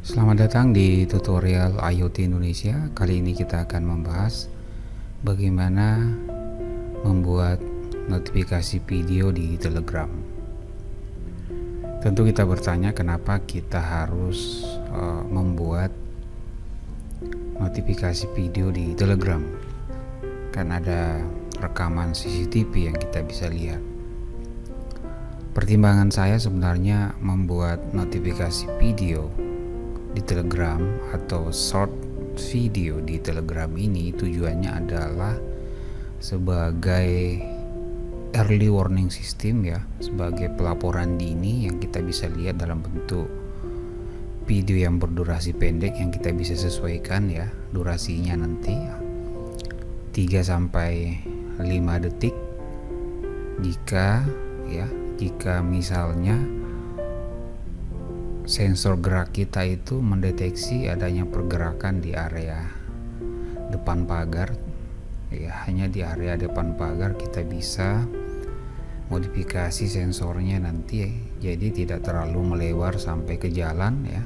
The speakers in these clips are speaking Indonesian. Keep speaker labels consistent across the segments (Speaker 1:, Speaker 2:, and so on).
Speaker 1: Selamat datang di tutorial IoT Indonesia. Kali ini kita akan membahas bagaimana membuat notifikasi video di Telegram. Tentu kita bertanya kenapa kita harus membuat notifikasi video di Telegram. Kan ada rekaman CCTV yang kita bisa lihat. Pertimbangan saya sebenarnya membuat notifikasi video di Telegram atau short video di Telegram ini tujuannya adalah sebagai early warning system ya, sebagai pelaporan dini yang kita bisa lihat dalam bentuk video yang berdurasi pendek yang kita bisa sesuaikan ya, durasinya nanti 3 sampai 5 detik jika misalnya sensor gerak kita itu mendeteksi adanya pergerakan di area depan pagar ya, hanya di area depan pagar kita bisa modifikasi sensornya nanti jadi tidak terlalu melebar sampai ke jalan ya,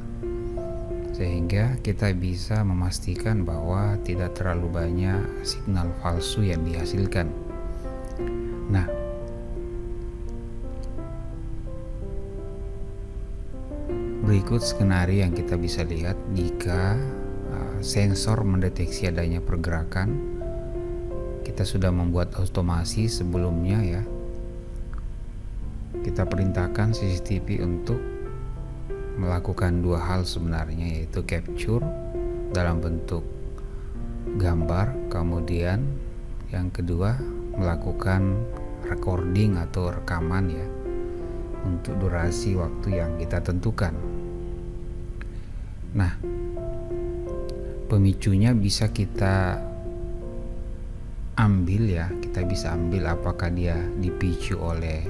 Speaker 1: sehingga kita bisa memastikan bahwa tidak terlalu banyak signal palsu yang dihasilkan. Nah, berikut skenario yang kita bisa lihat jika sensor mendeteksi adanya pergerakan. Kita sudah membuat otomasi sebelumnya ya. Kita perintahkan CCTV untuk melakukan dua hal sebenarnya, yaitu capture dalam bentuk gambar, kemudian yang kedua melakukan recording atau rekaman ya, untuk durasi waktu yang kita tentukan. Nah, pemicunya bisa kita ambil ya, kita bisa ambil apakah dia dipicu oleh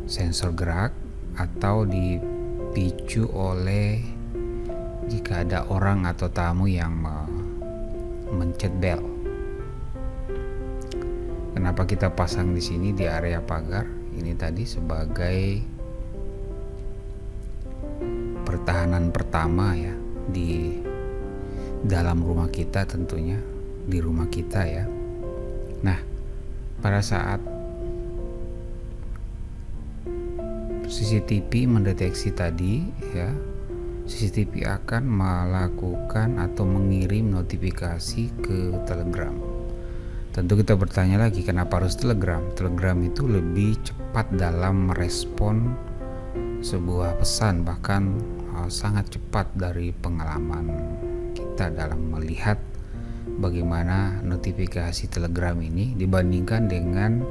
Speaker 1: sensor gerak atau dipicu oleh jika ada orang atau tamu yang mencet bel. Kenapa kita pasang di sini di area pagar? Ini tadi sebagai pertahanan pertama ya di dalam rumah kita, tentunya di rumah kita ya. Nah, pada saat CCTV mendeteksi tadi ya, CCTV akan melakukan atau mengirim notifikasi ke Telegram. Tentu kita bertanya lagi, kenapa harus Telegram? Telegram itu lebih cepat dalam merespon sebuah pesan, bahkan sangat cepat dari pengalaman kita dalam melihat bagaimana notifikasi Telegram ini dibandingkan dengan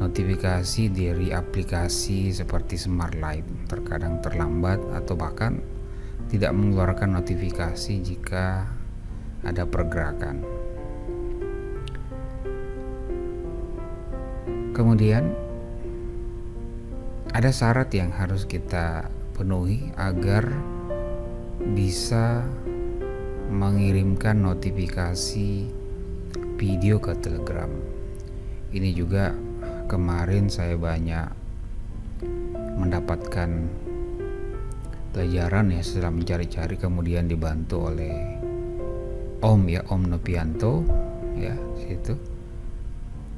Speaker 1: notifikasi dari aplikasi seperti Smart Light. Terkadang terlambat atau bahkan tidak mengeluarkan notifikasi jika ada pergerakan. Kemudian ada syarat yang harus kita penuhi agar bisa mengirimkan notifikasi video ke Telegram. Ini juga kemarin saya banyak mendapatkan pelajaran ya setelah mencari-cari, kemudian dibantu oleh Om Nopianto ya, situ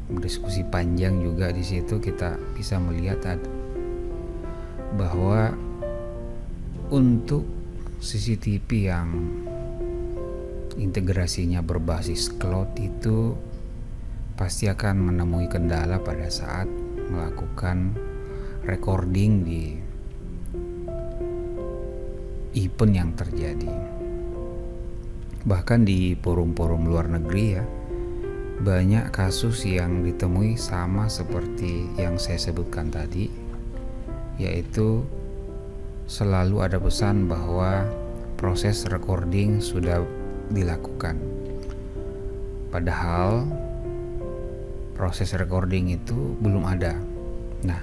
Speaker 1: berdiskusi panjang juga. Di situ kita bisa melihat bahwa untuk CCTV yang integrasinya berbasis cloud itu pasti akan menemui kendala pada saat melakukan recording di event yang terjadi. Bahkan di forum-forum luar negeri ya, banyak kasus yang ditemui sama seperti yang saya sebutkan tadi, yaitu selalu ada pesan bahwa proses recording sudah dilakukan, padahal proses recording itu belum ada. Nah,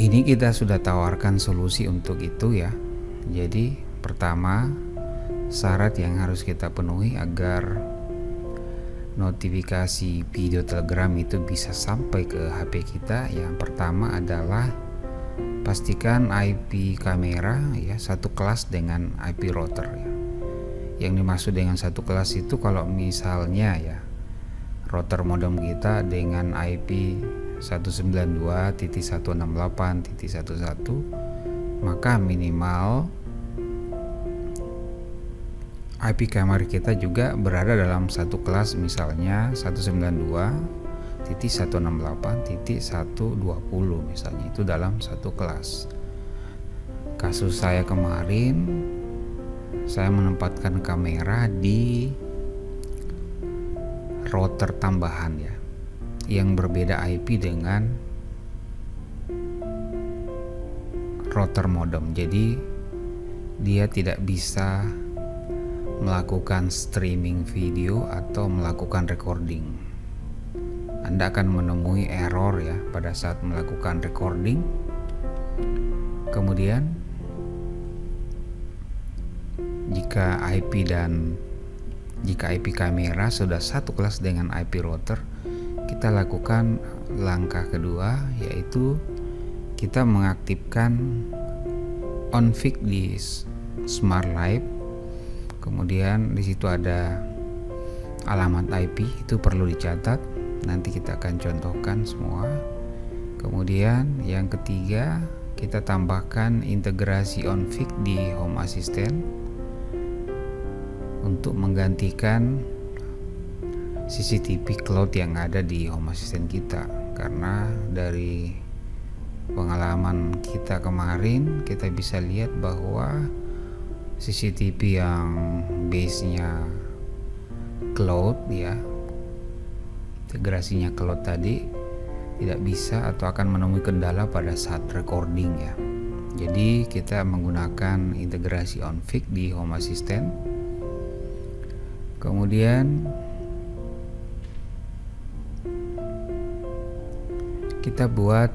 Speaker 1: ini kita sudah tawarkan solusi untuk itu ya. Jadi pertama, syarat yang harus kita penuhi agar notifikasi video Telegram itu bisa sampai ke HP kita, yang pertama adalah pastikan IP kamera ya satu kelas dengan IP router ya. Yang dimaksud dengan satu kelas itu kalau misalnya ya router modem kita dengan IP 192.168.11, maka minimal IP kamera kita juga berada dalam satu kelas, misalnya 192.168.120 misalnya, itu dalam satu kelas. Kasus saya kemarin, saya menempatkan kamera di router tambahan ya, yang berbeda IP dengan router modem. Jadi dia tidak bisa melakukan streaming video atau melakukan recording. Anda akan menemui error ya pada saat melakukan recording. Kemudian jika IP kamera sudah satu kelas dengan IP router, kita lakukan langkah kedua, yaitu kita mengaktifkan onFIC di Smart Life. Kemudian di situ ada alamat IP, itu perlu dicatat. Nanti kita akan contohkan semua. Kemudian yang ketiga, kita tambahkan integrasi onFIC di Home Assistant untuk menggantikan CCTV cloud yang ada di Home Assistant kita. Karena dari pengalaman kita kemarin, kita bisa lihat bahwa CCTV yang base-nya cloud ya, integrasinya cloud tadi tidak bisa atau akan menemui kendala pada saat recording ya. Jadi kita menggunakan integrasi onFIC di Home Assistant. Kemudian kita buat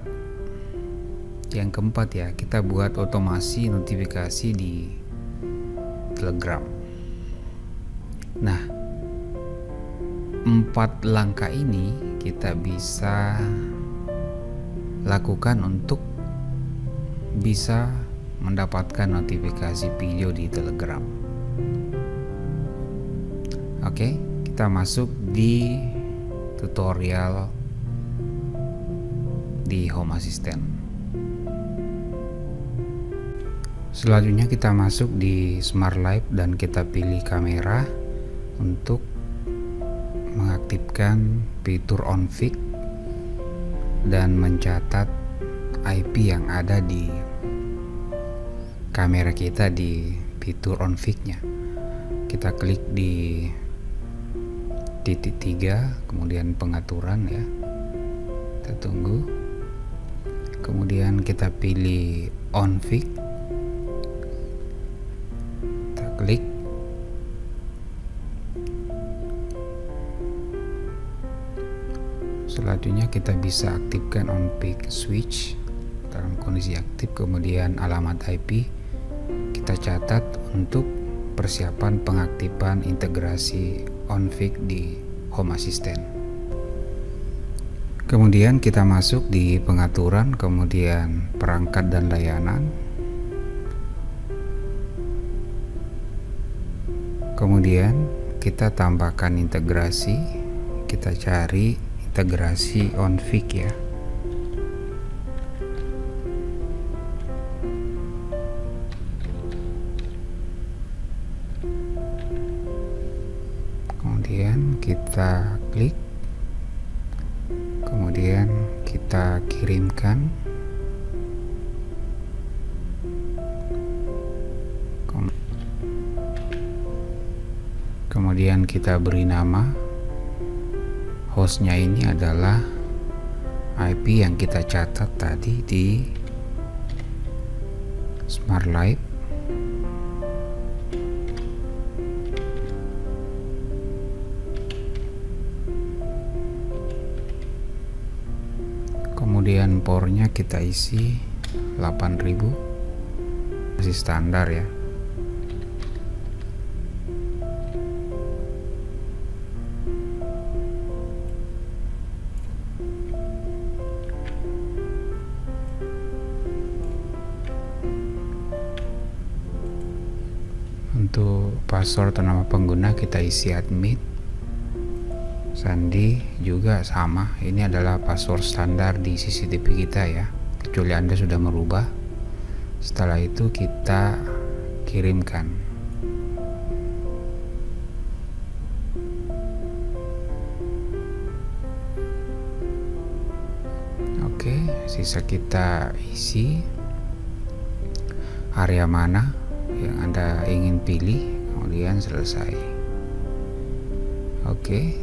Speaker 1: yang keempat ya, kita buat otomasi notifikasi di Telegram. Nah, 4 langkah ini kita bisa lakukan untuk bisa mendapatkan notifikasi video di Telegram. Oke, kita masuk di tutorial di Home Assistant. Selanjutnya kita masuk di Smart Life dan kita pilih kamera untuk mengaktifkan fitur onFIC dan mencatat IP yang ada di kamera kita di fitur onFIC-nya. Kita klik di titik 3, kemudian pengaturan ya. Kita tunggu. Kemudian kita pilih onFIC. Klik. Selanjutnya kita bisa aktifkan onFIC switch dalam kondisi aktif. Kemudian alamat IP kita catat untuk persiapan pengaktifan integrasi onFIC di Home Assistant. Kemudian kita masuk di pengaturan, kemudian perangkat dan layanan. Kemudian kita tambahkan integrasi, kita cari integrasi onFIC ya. Kemudian kita klik, kemudian kita kirimkan. Kemudian kita beri nama, hostnya ini adalah IP yang kita catat tadi di Smart Life. Kemudian portnya kita isi 8000, masih standar ya. Untuk password atau nama pengguna kita isi admin. Sandi juga sama, ini adalah password standar di CCTV kita ya, kecuali Anda sudah merubah. Setelah itu kita kirimkan. Oke, sisa kita isi area mana yang Anda ingin pilih, kemudian selesai. Oke,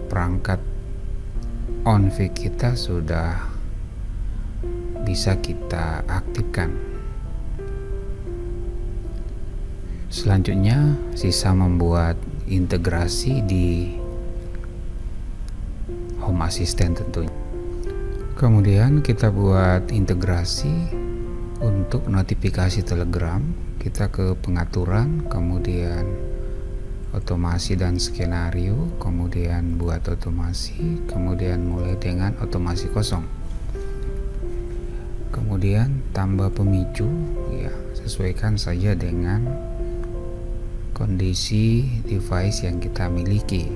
Speaker 1: perangkat OnVIC kita sudah bisa kita aktifkan. Selanjutnya sisa membuat integrasi di Home Assistant tentunya. Kemudian kita buat integrasi untuk notifikasi Telegram. Kita ke pengaturan, kemudian otomasi dan skenario, kemudian buat otomasi, kemudian mulai dengan otomasi kosong, kemudian tambah pemicu ya, sesuaikan saja dengan kondisi device yang kita miliki.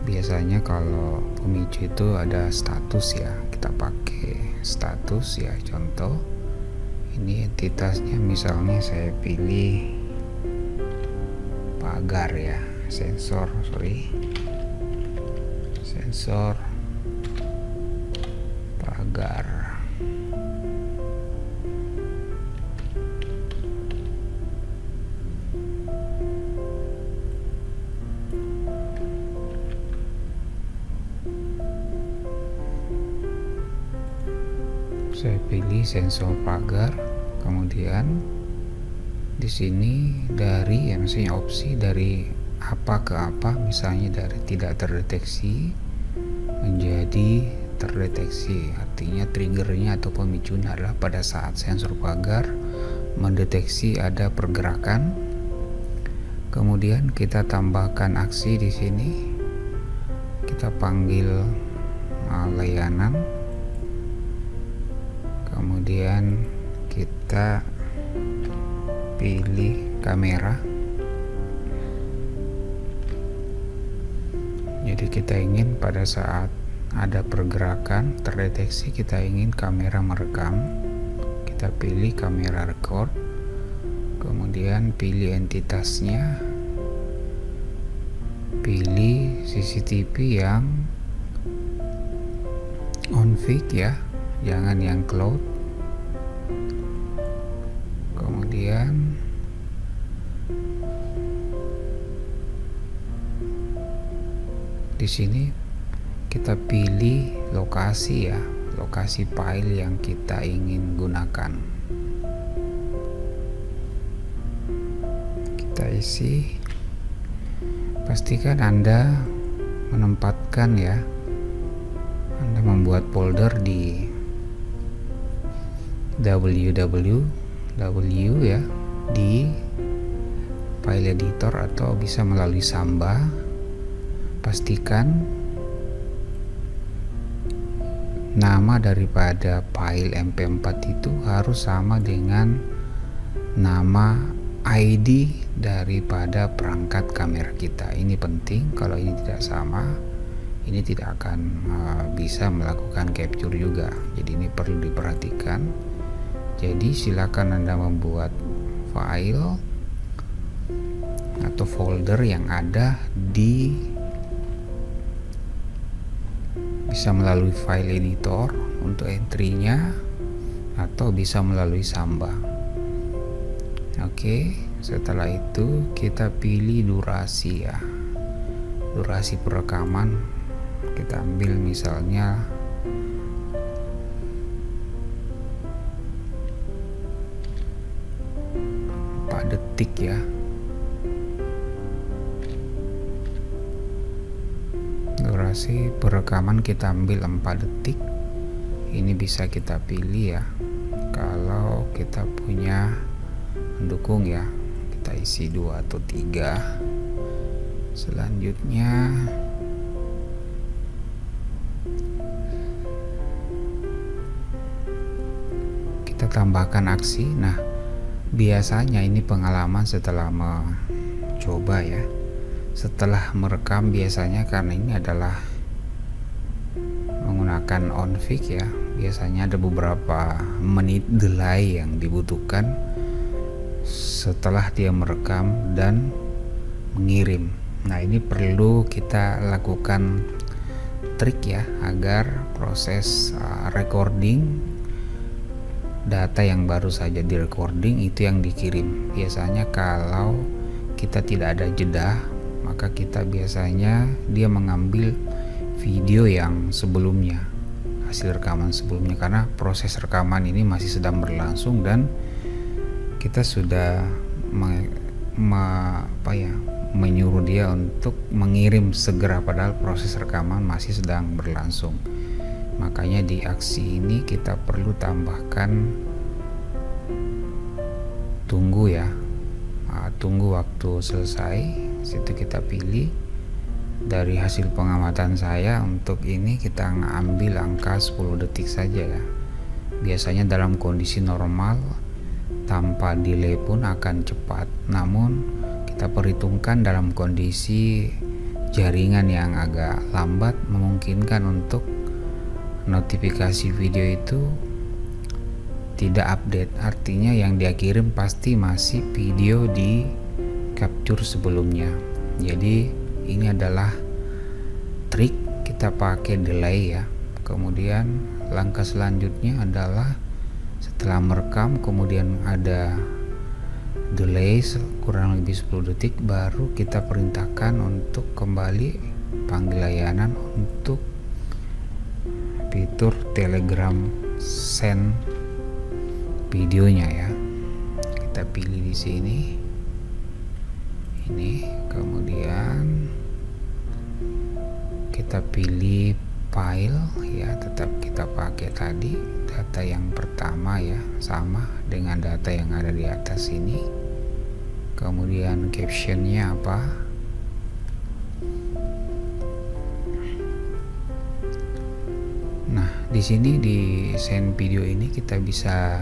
Speaker 1: Biasanya kalau pemicu itu ada status ya, kita pakai status ya. Contoh ini entitasnya, misalnya saya pilih pagar ya, sensor pagar. Saya pilih sensor pagar, kemudian di sini dari misalnya opsi dari apa ke apa, misalnya dari tidak terdeteksi menjadi terdeteksi. Artinya triggernya atau pemicunya adalah pada saat sensor pagar mendeteksi ada pergerakan. Kemudian kita tambahkan aksi di sini, kita panggil layanan. Kemudian kita pilih kamera. Jadi kita ingin pada saat ada pergerakan terdeteksi, kita ingin kamera merekam. Kita pilih kamera record, kemudian pilih entitasnya, pilih CCTV yang OnVIC ya, jangan yang cloud. Kemudian di sini kita pilih lokasi ya, lokasi file yang kita ingin gunakan. Kita isi. Pastikan Anda menempatkan ya, Anda membuat folder di www ya, di file editor atau bisa melalui Samba. Pastikan nama daripada file MP4 itu harus sama dengan nama ID daripada perangkat kamera kita. Ini penting, kalau ini tidak sama, ini tidak akan bisa melakukan capture juga. Jadi ini perlu diperhatikan. Jadi silakan Anda membuat file atau folder yang ada di, bisa melalui file editor untuk entry-nya atau bisa melalui Samba. Oke, setelah itu kita pilih durasi ya, durasi perekaman. Kita ambil misalnya 4 detik ya. Durasi perekaman kita ambil 4 detik. Ini bisa kita pilih ya, kalau kita punya mendukung ya, kita isi 2 atau 3. Selanjutnya kita tambahkan aksi. Nah, Biasanya ini pengalaman setelah mencoba ya, setelah merekam biasanya, karena ini adalah menggunakan OnFic ya, biasanya ada beberapa menit delay yang dibutuhkan setelah dia merekam dan mengirim. Nah, ini perlu kita lakukan trik ya, agar proses recording data yang baru saja di recording itu yang dikirim. Biasanya kalau kita tidak ada jeda, maka kita biasanya dia mengambil video yang sebelumnya, hasil rekaman sebelumnya, karena proses rekaman ini masih sedang berlangsung dan kita sudah menyuruh dia untuk mengirim segera, padahal proses rekaman masih sedang berlangsung. Makanya di aksi ini kita perlu tambahkan tunggu ya, tunggu waktu selesai. Situ kita pilih. Dari hasil pengamatan saya untuk ini kita ambil angka 10 detik saja ya. Biasanya dalam kondisi normal tanpa delay pun akan cepat, namun kita perhitungkan dalam kondisi jaringan yang agak lambat memungkinkan untuk notifikasi video itu tidak update. Artinya yang dia kirim pasti masih video di capture sebelumnya. Jadi ini adalah trik, kita pakai delay ya. Kemudian langkah selanjutnya adalah setelah merekam kemudian ada delay kurang lebih 10 detik, baru kita perintahkan untuk kembali panggil layanan untuk fitur Telegram send videonya ya. Kita pilih di sini ini, kemudian kita pilih file ya, tetap kita pakai tadi data yang pertama ya, sama dengan data yang ada di atas ini. Kemudian captionnya apa, nah di sini di send video ini kita bisa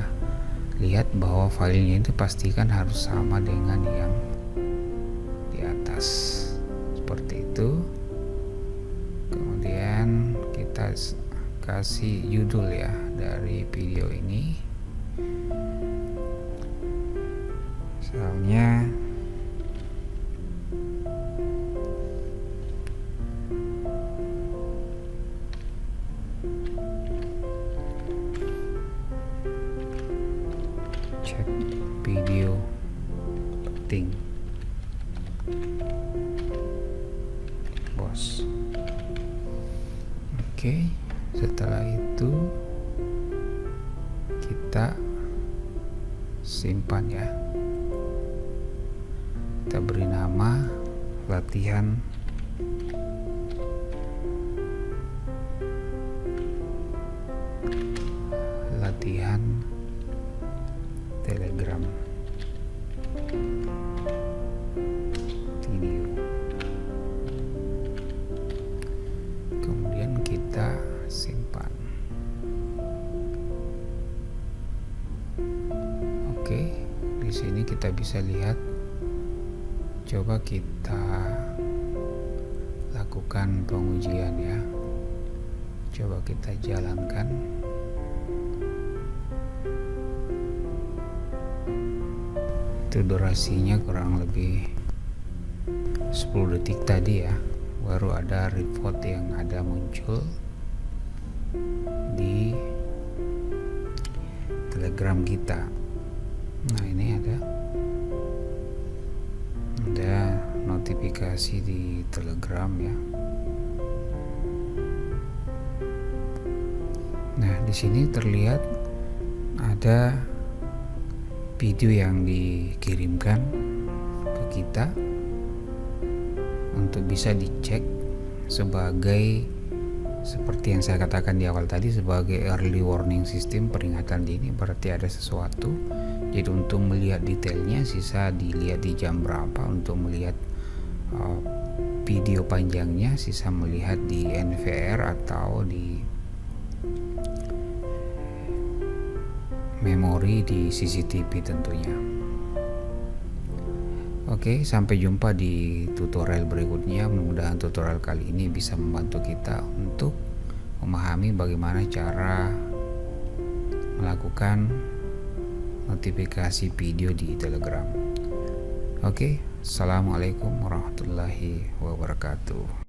Speaker 1: lihat bahwa filenya itu pastikan harus sama dengan yang di atas seperti itu. Kemudian kita kasih judul ya dari video ini, misalnya cek video penting bos. Oke, setelah itu kita simpan ya. Kita beri nama latihan Telegram video. Kemudian kita simpan. Oke, di sini kita bisa lihat. Coba kita lakukan pengujian ya. Coba kita jalankan. Itu durasinya kurang lebih 10 detik tadi ya, baru ada report yang ada muncul di Telegram kita. Nah, ini ada notifikasi di Telegram ya. Nah, di sini terlihat ada video yang dikirimkan ke kita untuk bisa dicek sebagai, seperti yang saya katakan di awal tadi, sebagai early warning system, peringatan dini, berarti ada sesuatu. Jadi untuk melihat detailnya sisa dilihat di jam berapa, untuk melihat video panjangnya sisa melihat di NVR atau di memori di CCTV tentunya. Oke, sampai jumpa di tutorial berikutnya. Mudah-mudahan tutorial kali ini bisa membantu kita untuk memahami bagaimana cara melakukan notifikasi video di Telegram. Oke, assalamualaikum warahmatullahi wabarakatuh.